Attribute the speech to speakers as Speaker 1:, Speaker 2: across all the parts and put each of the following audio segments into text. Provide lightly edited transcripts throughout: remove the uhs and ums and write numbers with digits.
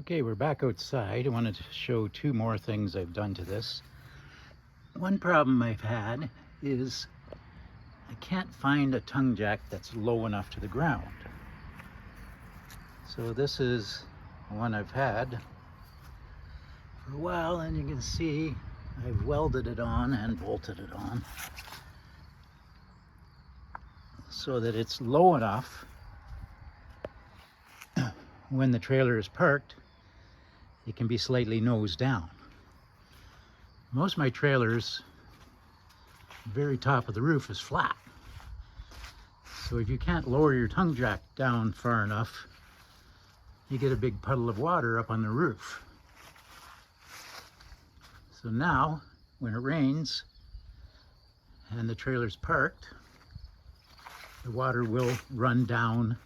Speaker 1: Okay, we're back outside. I wanted to show two more things I've done to this. One problem I've had is I can't find a tongue jack that's low enough to the ground. So this is one I've had for a while, and you can see I've welded it on and bolted it on so that it's low enough when the trailer is parked. It can be slightly nose down. Most of my trailers, the very top of the roof is flat. So if you can't lower your tongue jack down far enough, you get a big puddle of water up on the roof. So now, when it rains and the trailer's parked, the water will run down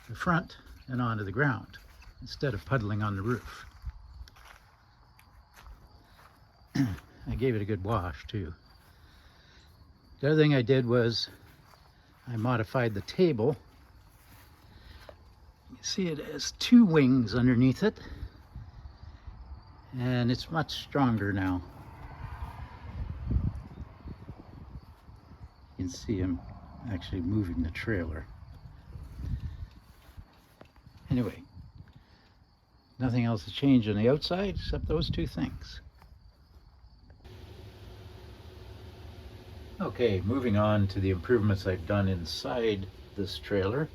Speaker 1: the front and onto the ground instead of puddling on the roof. I gave it a good wash too. The other thing I did was I modified the table. You see it has two wings underneath it, and it's much stronger now. You can see him actually moving the trailer. Anyway, nothing else has changed on the outside except those two things. Okay, moving on to the improvements I've done inside this trailer.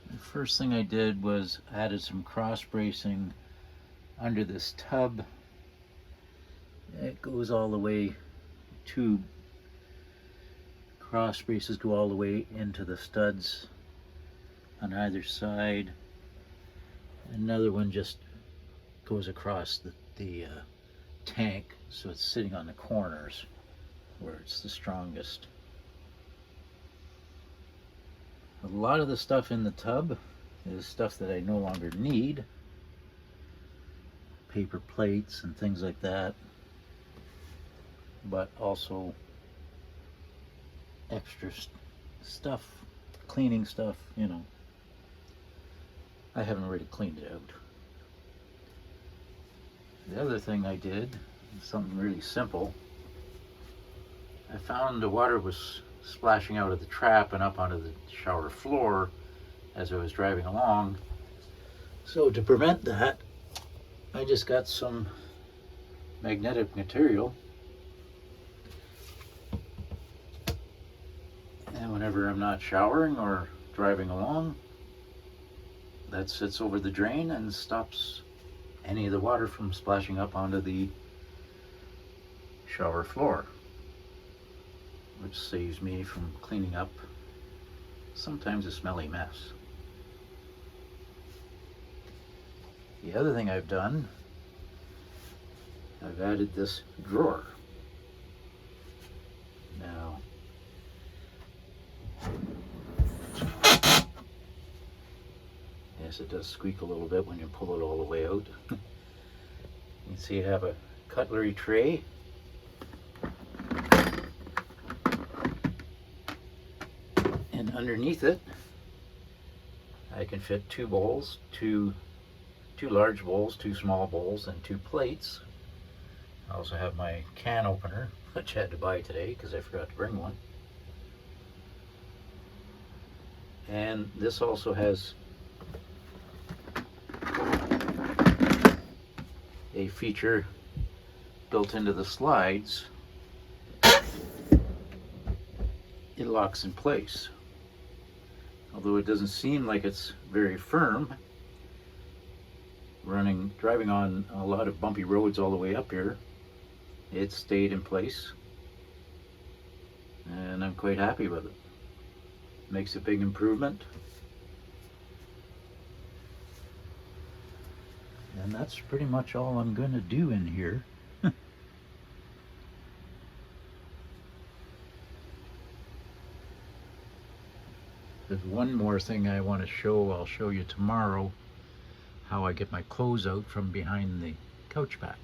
Speaker 1: The first thing I did was added some cross bracing under this tub. It goes all the way, two cross braces go all the way into the studs on either side. Another one just goes across the tank, so it's sitting on the corners where it's the strongest. A lot of the stuff in the tub is stuff that I no longer need. Paper plates and things like that, but also extra stuff, cleaning stuff, you know. I haven't really cleaned it out. The other thing I did is something really simple. I found the water was splashing out of the trap and up onto the shower floor as I was driving along. So to prevent that, I just got some magnetic material, and whenever I'm not showering or driving along, that sits over the drain and stops any of the water from splashing up onto the shower floor, which saves me from cleaning up sometimes a smelly mess. The other thing I've done, I've added this drawer. Now, yes, it does squeak a little bit when you pull it all the way out. You can see I have a cutlery tray. And underneath it, I can fit two bowls, two large bowls, two small bowls, and two plates. I also have my can opener, which I had to buy today because I forgot to bring one. And this also has a feature built into the slides. It locks in place. Although it doesn't seem like it's very firm, driving on a lot of bumpy roads all the way up here, it stayed in place, and I'm quite happy with it. Makes a big improvement. And that's pretty much all I'm going to do in here. There's one more thing I want to show. I'll show you tomorrow how I get my clothes out from behind the couch back.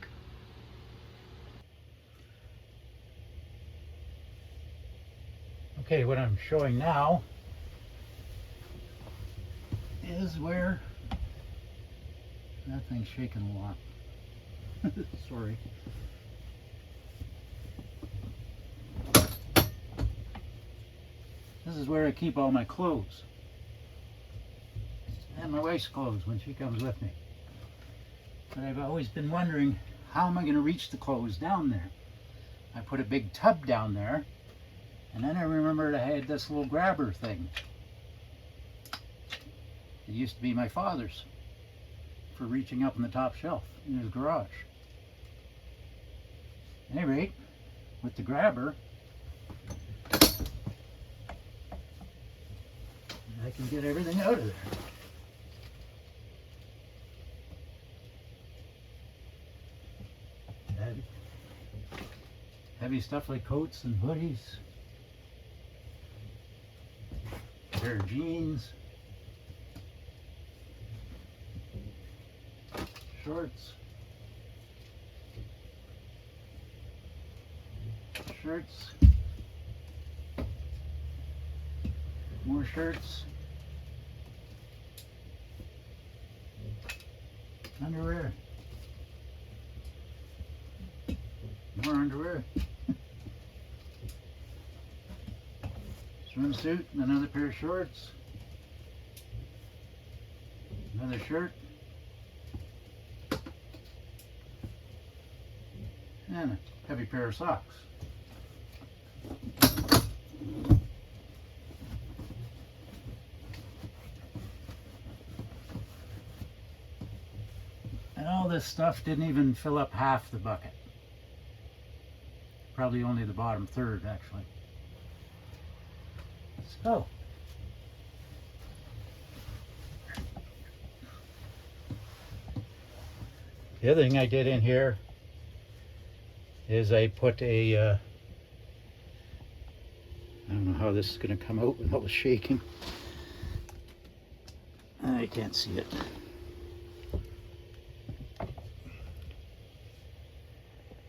Speaker 1: Okay, what I'm showing now is where That thing's shaking a lot. Sorry. This is where I keep all my clothes. And my wife's clothes when she comes with me. But I've always been wondering, how am I going to reach the clothes down there? I put a big tub down there, and then I remembered I had this little grabber thing. It used to be my father's for reaching up in the top shelf in his garage. At any rate, with the grabber, I can get everything out of there. Heavy stuff like coats and hoodies, a pair of jeans, shorts, shirts, more shirts, underwear, more underwear, swimsuit, another pair of shorts, another shirt, and a heavy pair of socks. And all this stuff didn't even fill up half the bucket. Probably only the bottom third, actually. So, the other thing I did in here is I put a, I don't know how this is going to come out with all the shaking. I can't see it.